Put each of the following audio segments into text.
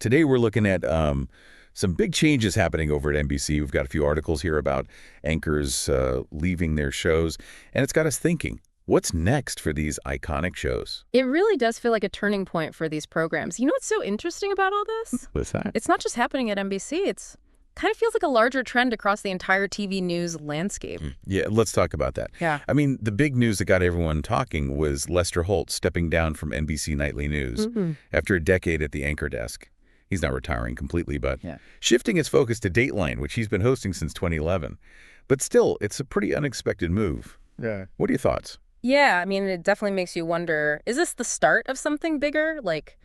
Today we're looking at some big changes happening over at NBC. We've got a few articles here about anchors leaving their shows, and it's got us thinking, what's next for these iconic shows? It really does feel like a turning point for these programs. You know what's so interesting about all this? What's that? It's not just happening at NBC. It's kind of feels like a larger trend across the entire TV news landscape. Yeah, let's talk about that. Yeah. I mean, the big news that got everyone talking was Lester Holt stepping down from NBC Nightly News after a decade at the anchor desk. He's not retiring completely, but shifting his focus to Dateline, which he's been hosting since 2011. But still, it's a pretty unexpected move. Yeah. What are your thoughts? Yeah, I mean, it definitely makes you wonder, is this the start of something bigger? Like,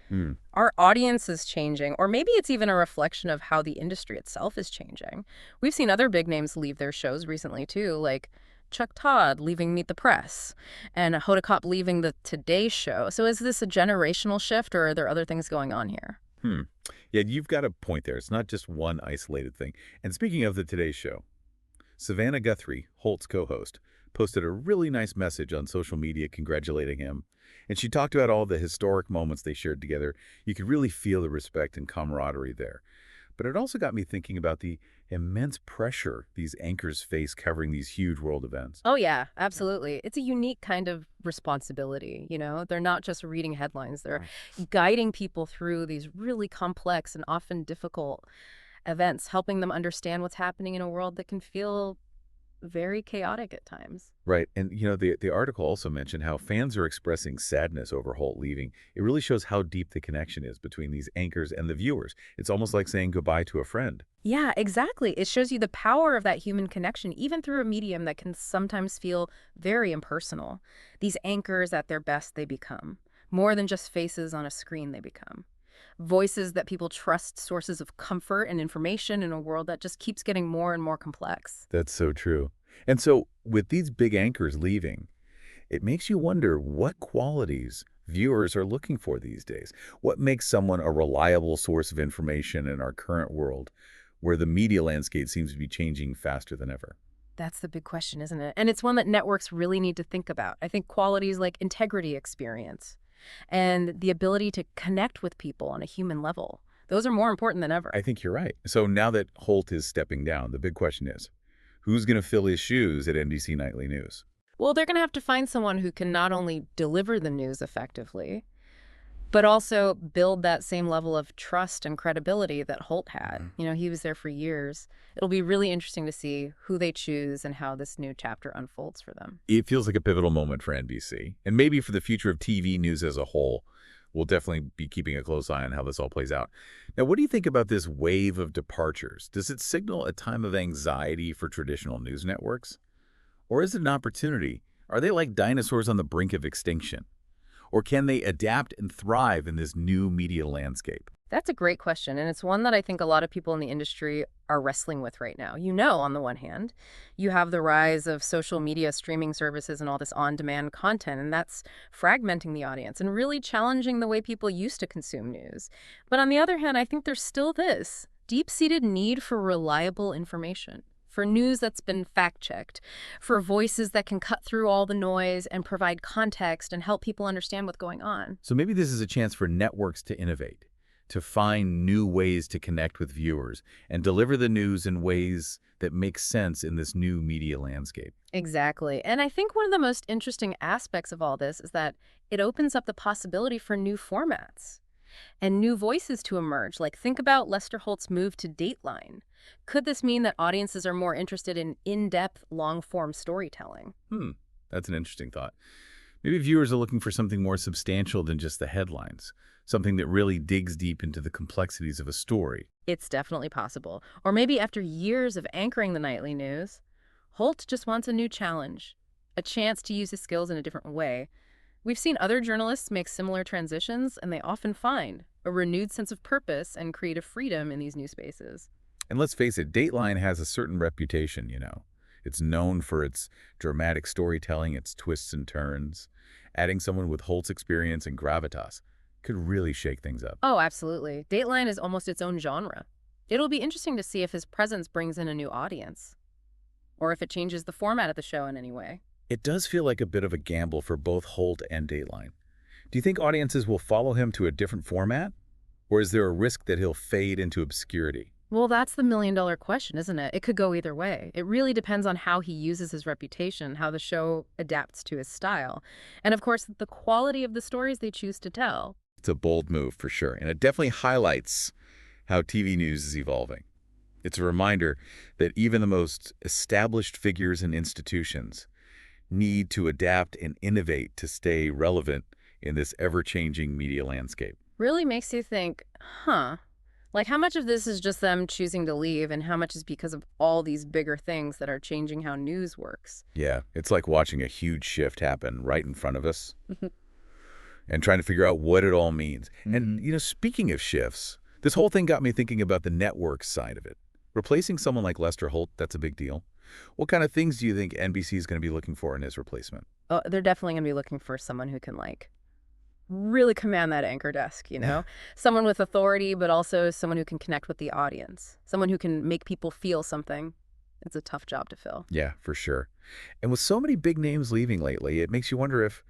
our audience is changing, or maybe it's even a reflection of how the industry itself is changing. We've seen other big names leave their shows recently, too, like Chuck Todd leaving Meet the Press, and Hoda Kotb leaving the Today Show. So is this a generational shift, or are there other things going on here? Yeah, you've got a point there. It's not just one isolated thing. And speaking of the Today Show, Savannah Guthrie, Holt's co-host, posted a really nice message on social media congratulating him. And she talked about all the historic moments they shared together. You could really feel the respect and camaraderie there. But it also got me thinking about the immense pressure these anchors face covering these huge world events. Oh, yeah, absolutely. It's a unique kind of responsibility, you know? They're not just reading headlines. They're guiding people through these really complex and often difficult events, helping them understand what's happening in a world that can feel very chaotic at times. Right. And, you know, the article also mentioned how fans are expressing sadness over Holt leaving. It really shows how deep the connection is between these anchors and the viewers. It's almost like saying goodbye to a friend. Yeah, exactly. It shows you the power of that human connection, even through a medium that can sometimes feel very impersonal. These anchors, at their best, they become. More than just faces on a screen, they become. Voices that people trust, sources of comfort and information in a world that just keeps getting more and more complex. That's so true. And so with these big anchors leaving, it makes you wonder what qualities viewers are looking for these days. What makes someone a reliable source of information in our current world where the media landscape seems to be changing faster than ever? That's the big question, isn't it? And it's one that networks really need to think about. I think qualities like integrity, experience, and the ability to connect with people on a human level, those are more important than ever. I think you're right. So now that Holt is stepping down, the big question is, who's going to fill his shoes at NBC Nightly News? Well, they're going to have to find someone who can not only deliver the news effectively, but also build that same level of trust and credibility that Holt had. You know, he was there for years. It'll be really interesting to see who they choose and how this new chapter unfolds for them. It feels like a pivotal moment for NBC, and maybe for the future of TV news as a whole. We'll definitely be keeping a close eye on how this all plays out. Now, what do you think about this wave of departures? Does it signal a time of anxiety for traditional news networks? Or is it an opportunity? Are they like dinosaurs on the brink of extinction? Or can they adapt and thrive in this new media landscape? That's a great question, and it's one that I think a lot of people in the industry are wrestling with right now. You know, on the one hand, you have the rise of social media streaming services and all this on-demand content, and that's fragmenting the audience and really challenging the way people used to consume news. But on the other hand, I think there's still this deep-seated need for reliable information, for news that's been fact-checked, for voices that can cut through all the noise and provide context and help people understand what's going on. So maybe this is a chance for networks to innovate, to find new ways to connect with viewers and deliver the news in ways that make sense in this new media landscape. Exactly. And I think one of the most interesting aspects of all this is that it opens up the possibility for new formats and new voices to emerge. Like, think about Lester Holt's move to Dateline. Could this mean that audiences are more interested in in-depth, long-form storytelling? That's an interesting thought. Maybe viewers are looking for something more substantial than just the headlines, something that really digs deep into the complexities of a story. It's definitely possible. Or maybe after years of anchoring the nightly news, Holt just wants a new challenge, a chance to use his skills in a different way. We've seen other journalists make similar transitions, and they often find a renewed sense of purpose and creative freedom in these new spaces. And let's face it, Dateline has a certain reputation, you know. It's known for its dramatic storytelling, its twists and turns. Adding someone with Holt's experience and gravitas could really shake things up. Oh, absolutely. Dateline is almost its own genre. It'll be interesting to see if his presence brings in a new audience, or if it changes the format of the show in any way. It does feel like a bit of a gamble for both Holt and Dateline. Do you think audiences will follow him to a different format? Or is there a risk that he'll fade into obscurity? Well, that's the million-dollar question, isn't it? It could go either way. It really depends on how he uses his reputation, how the show adapts to his style, and of course, the quality of the stories they choose to tell. It's a bold move for sure, and it definitely highlights how TV news is evolving. It's a reminder that even the most established figures and institutions need to adapt and innovate to stay relevant in this ever-changing media landscape. Really makes you think, huh, like how much of this is just them choosing to leave and how much is because of all these bigger things that are changing how news works? Yeah, it's like watching a huge shift happen right in front of us and trying to figure out what it all means. And, speaking of shifts, this whole thing got me thinking about the network side of it. Replacing someone like Lester Holt, that's a big deal. What kind of things do you think NBC is going to be looking for in his replacement? Oh, they're definitely going to be looking for someone who can, like, really command that anchor desk, you know? Someone with authority, but also someone who can connect with the audience. Someone who can make people feel something. It's a tough job to fill. Yeah, for sure. And with so many big names leaving lately, it makes you wonder if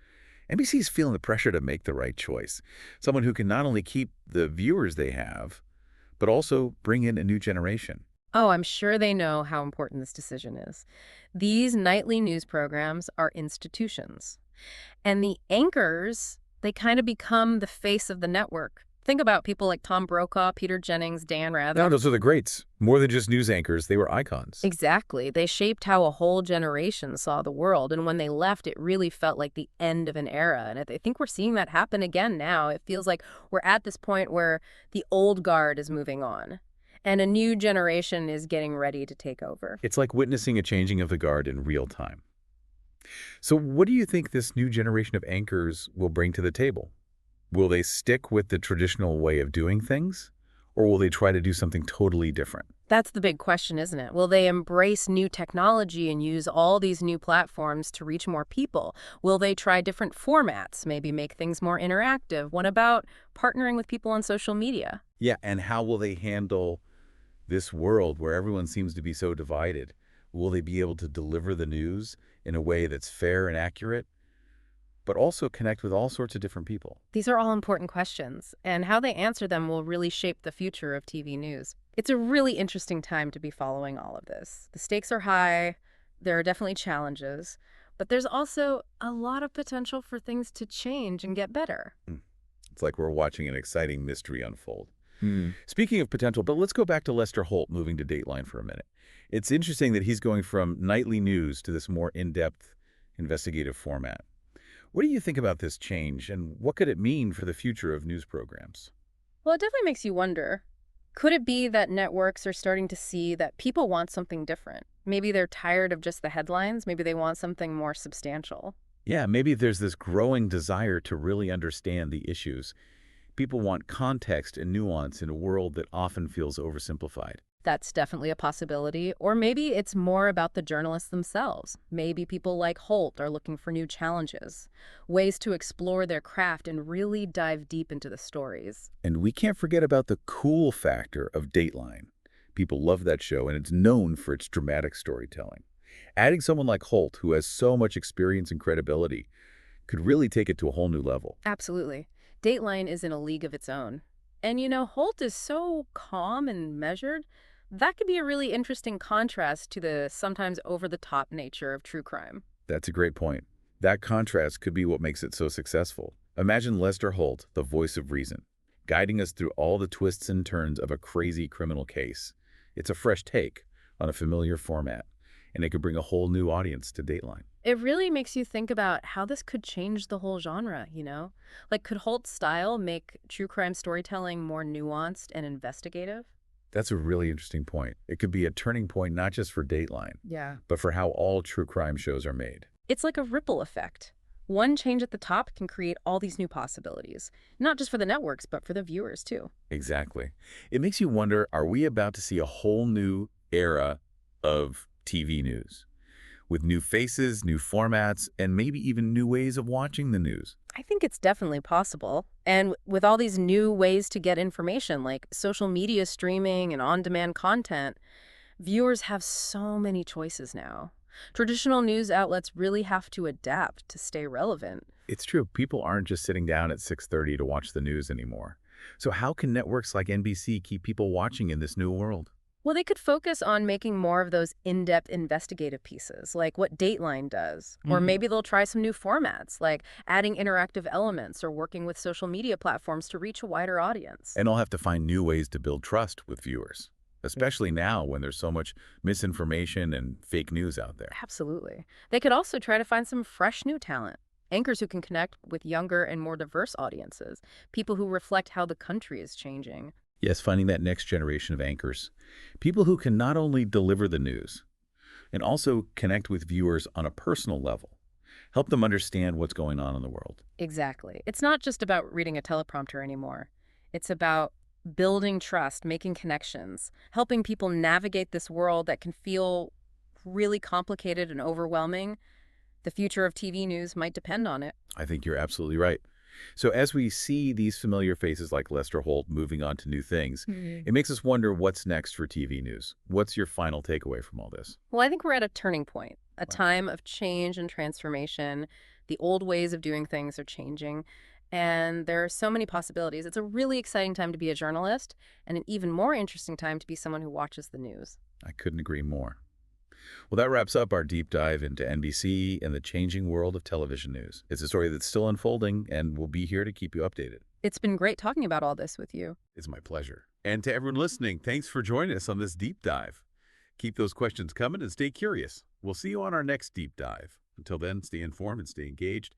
NBC is feeling the pressure to make the right choice. Someone who can not only keep the viewers they have, but also bring in a new generation. Oh, I'm sure they know how important this decision is. These nightly news programs are institutions. And the anchors, they kind of become the face of the network. Think about people like Tom Brokaw, Peter Jennings, Dan Rather. No, those are the greats. More than just news anchors, they were icons. Exactly. They shaped how a whole generation saw the world. And when they left, it really felt like the end of an era. And I think we're seeing that happen again now. It feels like we're at this point where the old guard is moving on and a new generation is getting ready to take over. It's like witnessing a changing of the guard in real time. So what do you think this new generation of anchors will bring to the table? Will they stick with the traditional way of doing things, or will they try to do something totally different? That's the big question, isn't it? Will they embrace new technology and use all these new platforms to reach more people? Will they try different formats, maybe make things more interactive? What about partnering with people on social media? Yeah, and how will they handle this world where everyone seems to be so divided? Will they be able to deliver the news in a way that's fair and accurate, but also connect with all sorts of different people? These are all important questions, and how they answer them will really shape the future of TV news. It's a really interesting time to be following all of this. The stakes are high, there are definitely challenges, but there's also a lot of potential for things to change and get better. It's like we're watching an exciting mystery unfold. Speaking of potential, but let's go back to Lester Holt moving to Dateline for a minute. It's interesting that he's going from nightly news to this more in-depth investigative format. What do you think about this change, and what could it mean for the future of news programs? Well, it definitely makes you wonder. Could it be that networks are starting to see that people want something different? Maybe they're tired of just the headlines. Maybe they want something more substantial. Yeah, maybe there's this growing desire to really understand the issues. People want context and nuance in a world that often feels oversimplified. That's definitely a possibility. Or maybe it's more about the journalists themselves. Maybe people like Holt are looking for new challenges, ways to explore their craft and really dive deep into the stories. And we can't forget about the cool factor of Dateline. People love that show, and it's known for its dramatic storytelling. Adding someone like Holt, who has so much experience and credibility, could really take it to a whole new level. Absolutely. Dateline is in a league of its own. And Holt is so calm and measured. That could be a really interesting contrast to the sometimes over-the-top nature of true crime. That's a great point. That contrast could be what makes it so successful. Imagine Lester Holt, the voice of reason, guiding us through all the twists and turns of a crazy criminal case. It's a fresh take on a familiar format, and it could bring a whole new audience to Dateline. It really makes you think about how this could change the whole genre, Like, could Holt's style make true crime storytelling more nuanced and investigative? That's a really interesting point. It could be a turning point not just for Dateline, Yeah. but for how all true crime shows are made. It's like a ripple effect. One change at the top can create all these new possibilities, not just for the networks, but for the viewers, too. Exactly. It makes you wonder, are we about to see a whole new era of TV news? With new faces, new formats, and maybe even new ways of watching the news? I think it's definitely possible. And with all these new ways to get information, like social media streaming and on-demand content, viewers have so many choices now. Traditional news outlets really have to adapt to stay relevant. It's true. People aren't just sitting down at 6:30 to watch the news anymore. So how can networks like NBC keep people watching in this new world? Well, they could focus on making more of those in-depth investigative pieces, like what Dateline does. Or Hmm. maybe they'll try some new formats, like adding interactive elements or working with social media platforms to reach a wider audience. And I'll have to find new ways to build trust with viewers, especially now when there's so much misinformation and fake news out there. Absolutely. They could also try to find some fresh new talent. Anchors who can connect with younger and more diverse audiences, people who reflect how the country is changing. Yes, finding that next generation of anchors, people who can not only deliver the news, and also connect with viewers on a personal level, help them understand what's going on in the world. Exactly. It's not just about reading a teleprompter anymore. It's about building trust, making connections, helping people navigate this world that can feel really complicated and overwhelming. The future of TV news might depend on it. I think you're absolutely right. So as we see these familiar faces like Lester Holt moving on to new things, Mhm. it makes us wonder what's next for TV news. What's your final takeaway from all this? Well, I think we're at a turning point, a Wow. time of change and transformation. The old ways of doing things are changing, and there are so many possibilities. It's a really exciting time to be a journalist, and an even more interesting time to be someone who watches the news. I couldn't agree more. Well, that wraps up our deep dive into NBC and the changing world of television news. It's a story that's still unfolding, and we'll be here to keep you updated. It's been great talking about all this with you. It's my pleasure. And to everyone listening, thanks for joining us on this deep dive. Keep those questions coming and stay curious. We'll see you on our next deep dive. Until then, stay informed and stay engaged.